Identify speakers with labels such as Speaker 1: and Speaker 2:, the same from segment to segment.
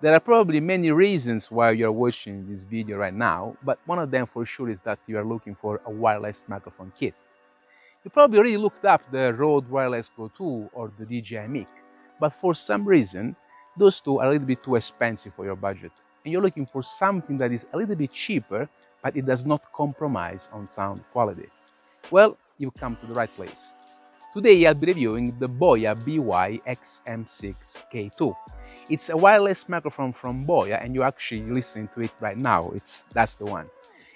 Speaker 1: There are probably many reasons why you're watching this video right now, but one of them for sure is that you are looking for a wireless microphone kit. You probably already looked up the Rode Wireless Go 2 or the DJI Mic, but for some reason, those two are a little bit too expensive for your budget, and you're looking for something that is a little bit cheaper, but it does not compromise on sound quality. Well, you've come to the right place. Today I'll be reviewing the BOYA by-XM6-K2. It's a wireless microphone from BOYA, and you're actually listening to it right now. That's the one.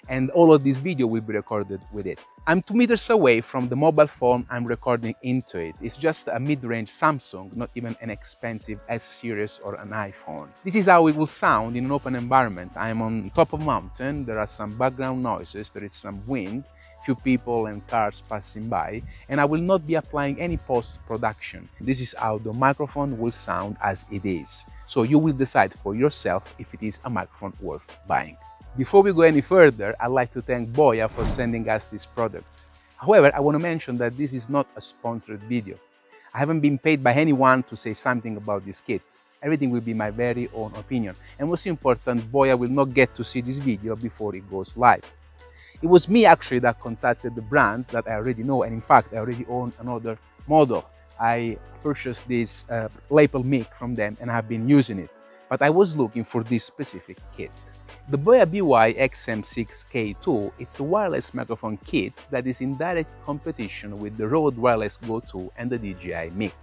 Speaker 1: And all of this video will be recorded with it. I'm 2 meters away from the mobile phone I'm recording into it. It's just a mid-range Samsung, not even an expensive S series or an iPhone. This is how it will sound in an open environment. I'm on top of a mountain, there are some background noises, there is some wind, few people and cars passing by, and I will not be applying any post-production. This is how the microphone will sound as it is. So you will decide for yourself if it is a microphone worth buying. Before we go any further, I'd like to thank BOYA for sending us this product. However, I want to mention that this is not a sponsored video. I haven't been paid by anyone to say something about this kit. Everything will be my very own opinion. And most important, BOYA will not get to see this video before it goes live. It was me actually that contacted the brand that I already know, and in fact, I already own another model. I purchased this lapel mic from them and I've been using it, but I was looking for this specific kit. The BOYA by-XM6-K2 is a wireless microphone kit that is in direct competition with the Rode Wireless Go 2 and the DJI Mic.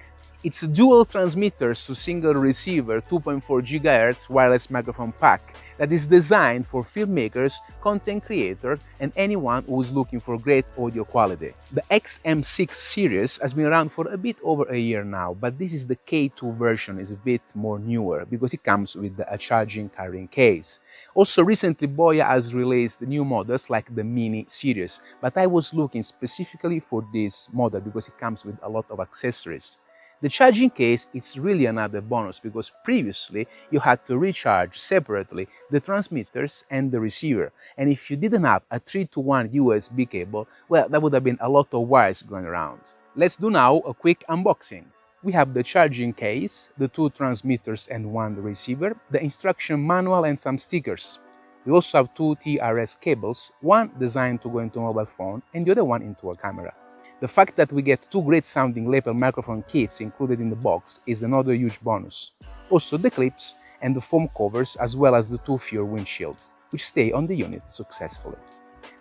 Speaker 1: It's a dual transmitters to single receiver 2.4 GHz wireless microphone pack that is designed for filmmakers, content creators, and anyone who is looking for great audio quality. The XM6 series has been around for a bit over a year now, but this is the K2 version, is a bit more newer because it comes with a charging carrying case. Also recently BOYA has released new models like the Mini series, but I was looking specifically for this model because it comes with a lot of accessories. The charging case is really another bonus because previously you had to recharge separately the transmitters and the receiver, and if you didn't have a 3-to-1 USB cable, well, that would have been a lot of wires going around. Let's do now a quick unboxing. We have the charging case, the 2 transmitters and 1 receiver, the instruction manual and some stickers. We also have 2 TRS cables, one designed to go into a mobile phone and the other one into a camera. The fact that we get 2 great sounding lapel microphone kits included in the box is another huge bonus. Also the clips and the foam covers, as well as the 2 Fuel windshields, which stay on the unit successfully.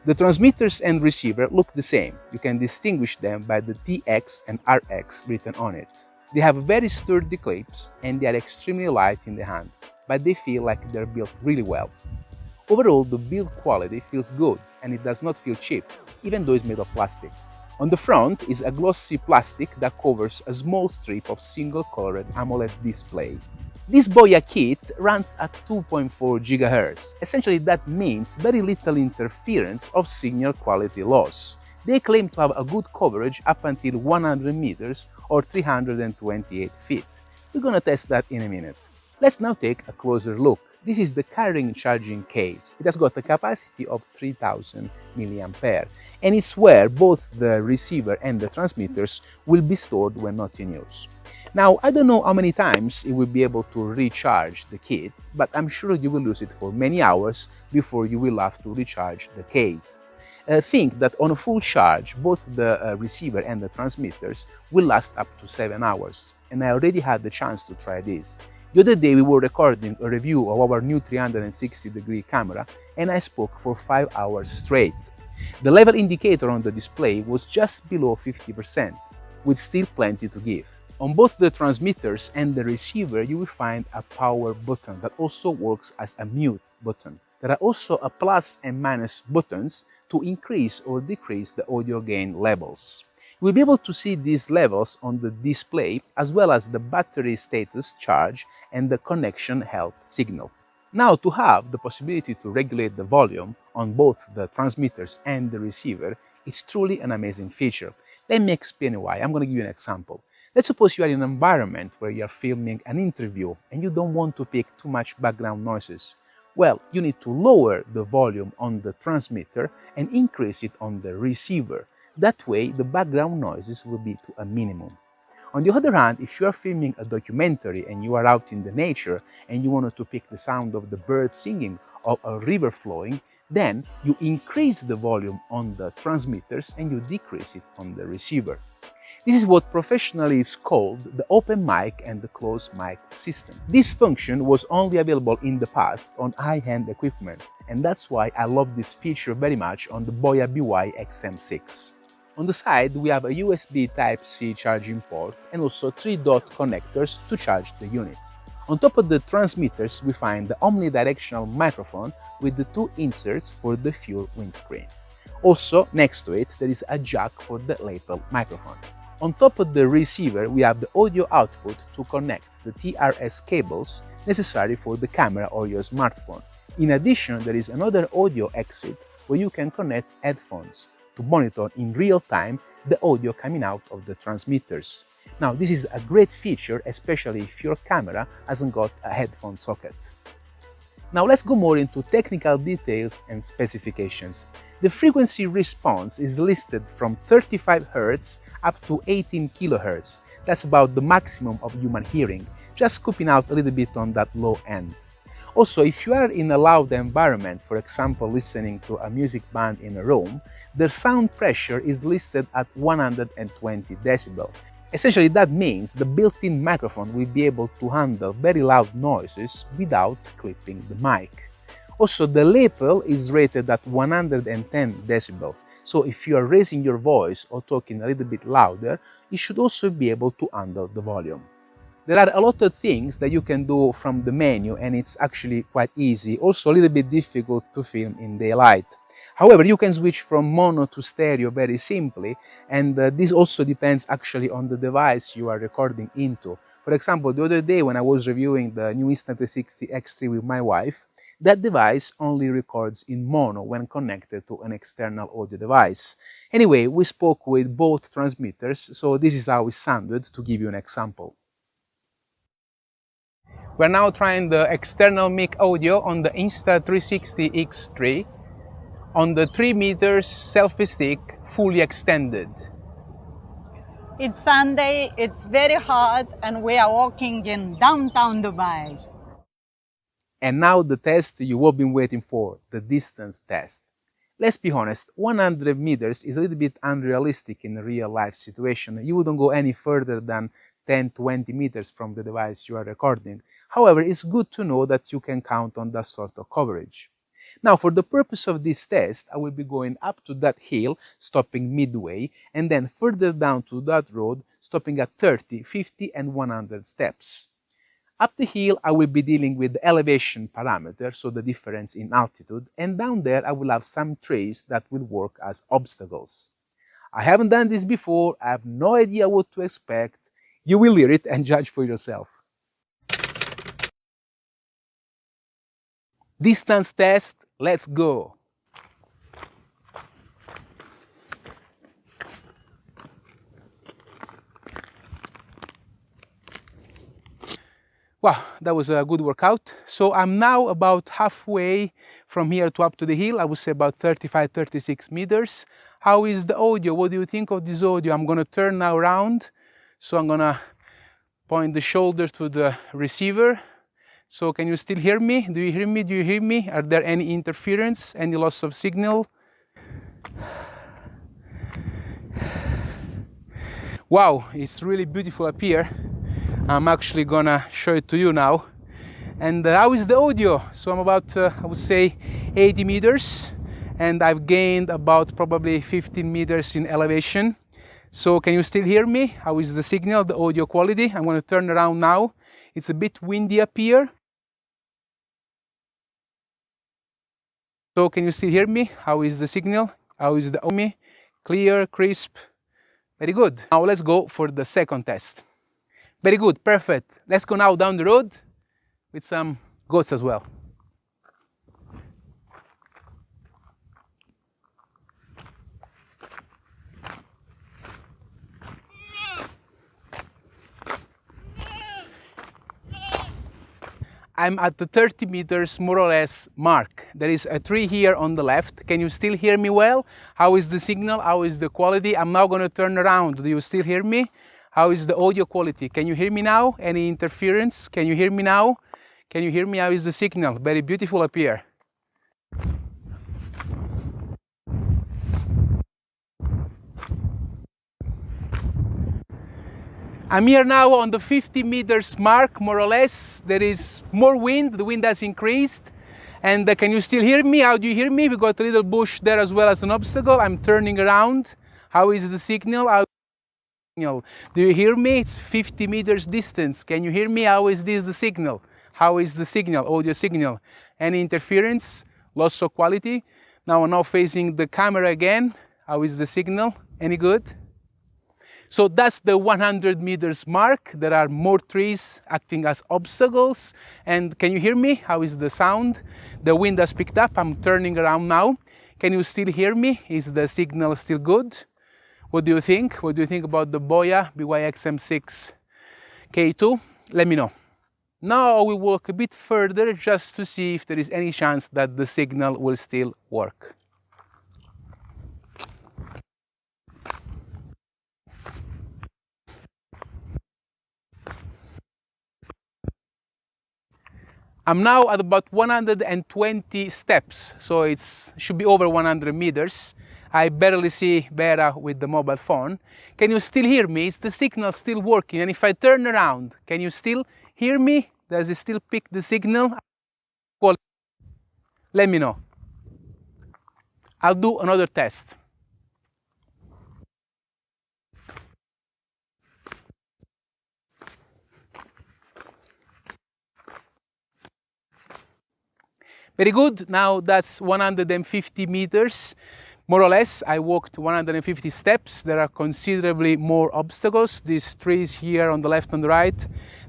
Speaker 1: The transmitters and receiver look the same. You can distinguish them by the TX and RX written on it. They have very sturdy clips and they are extremely light in the hand, but they feel like they're built really well. Overall, the build quality feels good and it does not feel cheap, even though it's made of plastic. On the front is a glossy plastic that covers a small strip of single-colored AMOLED display. This BOYA kit runs at 2.4 GHz. Essentially, that means very little interference of signal quality loss. They claim to have a good coverage up until 100 meters or 328 feet. We're gonna test that in a minute. Let's now take a closer look. This is the carrying charging case. It has got a capacity of 3000 mAh, and it's where both the receiver and the transmitters will be stored when not in use. Now, I don't know how many times it will be able to recharge the kit, but I'm sure you will use it for many hours before you will have to recharge the case. Think that on a full charge, both the receiver and the transmitters will last up to 7 hours, and I already had the chance to try this. The other day we were recording a review of our new 360-degree camera and I spoke for 5 hours straight. The level indicator on the display was just below 50%, with still plenty to give. On both the transmitters and the receiver you will find a power button that also works as a mute button. There are also a plus and minus buttons to increase or decrease the audio gain levels. You will be able to see these levels on the display as well as the battery status charge and the connection health signal. Now, to have the possibility to regulate the volume on both the transmitters and the receiver is truly an amazing feature. Let me explain why. I'm going to give you an example. Let's suppose you are in an environment where you are filming an interview and you don't want to pick too much background noises. Well, you need to lower the volume on the transmitter and increase it on the receiver. That way, the background noises will be to a minimum. On the other hand, if you are filming a documentary and you are out in the nature and you wanted to pick the sound of the birds singing or a river flowing, then you increase the volume on the transmitters and you decrease it on the receiver. This is what professionally is called the open mic and the closed mic system. This function was only available in the past on high-end equipment, and that's why I love this feature very much on the BOYA by-XM6. On the side, we have a USB Type-C charging port and also 3-dot connectors to charge the units. On top of the transmitters, we find the omnidirectional microphone with the 2 inserts for the fuel windscreen. Also, next to it, there is a jack for the lapel microphone. On top of the receiver, we have the audio output to connect the TRS cables necessary for the camera or your smartphone. In addition, there is another audio exit where you can connect headphones to monitor in real time the audio coming out of the transmitters. Now, this is a great feature, especially if your camera hasn't got a headphone socket. Now let's go more into technical details and specifications. The frequency response is listed from 35 Hz up to 18 kHz. That's about the maximum of human hearing, just scooping out a little bit on that low end. Also, if you are in a loud environment, for example listening to a music band in a room, the sound pressure is listed at 120 decibel. Essentially, that means the built-in microphone will be able to handle very loud noises without clipping the mic. Also, the lapel is rated at 110 decibels, so if you are raising your voice or talking a little bit louder, you should also be able to handle the volume. There are a lot of things that you can do from the menu, and it's actually quite easy, also a little bit difficult to film in daylight. However, you can switch from mono to stereo very simply, and this also depends actually on the device you are recording into. For example, the other day when I was reviewing the new Insta360X3 with my wife, that device only records in mono when connected to an external audio device. Anyway, we spoke with both transmitters, so this is how it sounded to give you an example. We're now trying the external mic audio on the Insta360X3 on the 3 meters selfie stick, fully extended.
Speaker 2: It's Sunday, it's very hot, and we are walking in downtown Dubai.
Speaker 1: And now the test you've all been waiting for, the distance test. Let's be honest, 100 meters is a little bit unrealistic in a real-life situation. You wouldn't go any further than 10-20 meters from the device you are recording. However, it's good to know that you can count on that sort of coverage. Now, for the purpose of this test, I will be going up to that hill, stopping midway, and then further down to that road, stopping at 30, 50, and 100 steps. Up the hill, I will be dealing with the elevation parameter, so the difference in altitude, and down there I will have some trees that will work as obstacles. I haven't done this before, I have no idea what to expect. You will hear it and judge for yourself. Distance test, let's go! Wow, that was a good workout. So I'm now about halfway from here to up to the hill. I would say about 35-36 meters. How is the audio? What do you think of this audio? I'm gonna turn now around. So I'm gonna point the shoulder to the receiver. So can you still hear me? Do you hear me? Do you hear me? Are there any interference? Any loss of signal? Wow, it's really beautiful up here. I'm actually gonna show it to you now. And how is the audio? So I'm about, I would say, 80 meters. And I've gained about probably 15 meters in elevation. So can you still hear me? How is the signal, the audio quality? I'm gonna turn around now. It's a bit windy up here. So can you still hear me? How is the signal? How is the audio? Clear, crisp, very good. Now let's go for the second test. Very good, perfect. Let's go now down the road with some goats as well. I'm at the 30 meters more or less mark. There is a tree here on the left. Can you still hear me well? How is the signal? How is the quality? I'm now going to turn around. Do you still hear me? How is the audio quality? Can you hear me now? Any interference? Can you hear me now? Can you hear me? How is the signal? Very beautiful up here. I'm here now on the 50 meters mark, more or less. There is more wind, the wind has increased. And can you still hear me? How do you hear me? We got a little bush there as well as an obstacle. I'm turning around. How is the signal? Do you hear me? It's 50 meters distance. Can you hear me? How is this the signal? How is the signal, audio signal? Any interference? Loss of quality? Now I'm now facing the camera again. How is the signal? Any good? So that's the 100 meters mark. There are more trees acting as obstacles. And can you hear me? How is the sound? The wind has picked up. I'm turning around now. Can you still hear me? Is the signal still good? What do you think? What do you think about the BOYA by-XM6-K2? Let me know. Now we walk a bit further just to see if there is any chance that the signal will still work. I'm now at about 120 steps, so it should be over 100 meters. I barely see Vera with the mobile phone. Can you still hear me? Is the signal still working? And if I turn around, can you still hear me? Does it still pick the signal? Let me know. I'll do another test. Very good. Now that's 150 meters, more or less. I walked 150 steps. There are considerably more obstacles. These trees here on the left and the right,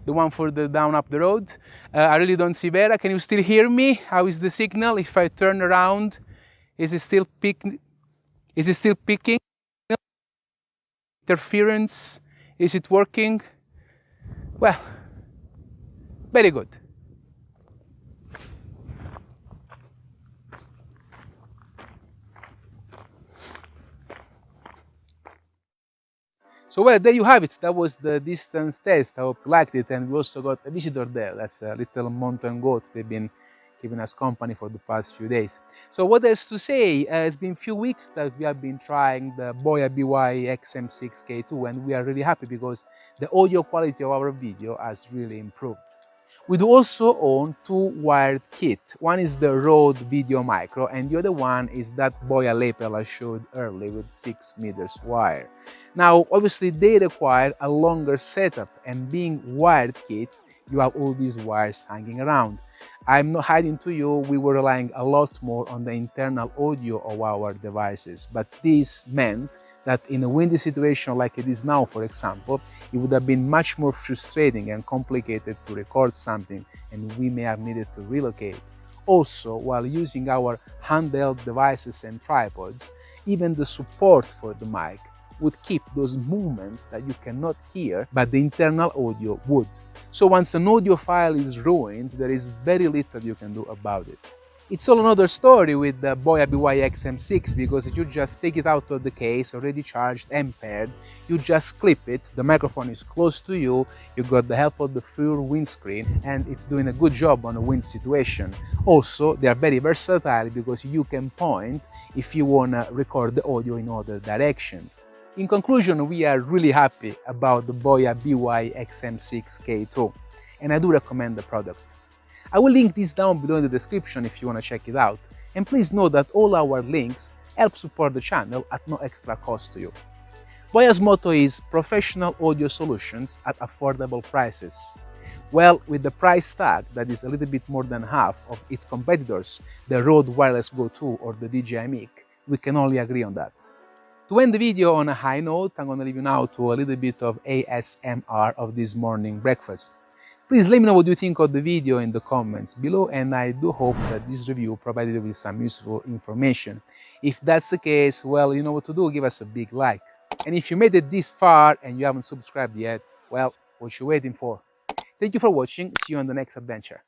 Speaker 1: the one further down up the road. I really don't see Vera. Can you still hear me? How is the signal? If I turn around, is it still picking? Is it still picking? Interference? Is it working? Well, very good. So well, there you have it. That was the distance test. I hope you liked it. And we also got a visitor there. That's a little mountain goat. They've been keeping us company for the past few days. So what else to say? It's been a few weeks that we have been trying the BOYA by-XM6-K2, and we are really happy because the audio quality of our video has really improved. We do also own two wired kits. One is the Rode Video Micro and the other one is that BOYA lapel I showed earlier with 6 meters wire. Now obviously they require a longer setup, and being wired kit, you have all these wires hanging around. I'm not hiding to you, we were relying a lot more on the internal audio of our devices, but this meant that in a windy situation like it is now, for example, it would have been much more frustrating and complicated to record something, and we may have needed to relocate. Also, while using our handheld devices and tripods, even the support for the mic would keep those movements that you cannot hear, but the internal audio would. So once an audio file is ruined, there is very little you can do about it. It's all another story with the BOYA by-XM6, because if you just take it out of the case, already charged and paired, you just clip it, the microphone is close to you, you got the help of the full windscreen, and it's doing a good job on a wind situation. Also, they are very versatile because you can point if you want to record the audio in other directions. In conclusion, we are really happy about the BOYA by-XM6-K2, and I do recommend the product. I will link this down below in the description if you want to check it out, and please know that all our links help support the channel at no extra cost to you. BOYA's motto is professional audio solutions at affordable prices. Well, with the price tag that is a little bit more than half of its competitors, the Rode Wireless Go 2 or the DJI Mic, we can only agree on that. To end the video on a high note, I'm going to leave you now to a little bit of ASMR of this morning breakfast. Please let me know what you think of the video in the comments below, and I do hope that this review provided you with some useful information. If that's the case, well, you know what to do, give us a big like. And if you made it this far and you haven't subscribed yet, well, what you waiting for? Thank you for watching, see you on the next adventure.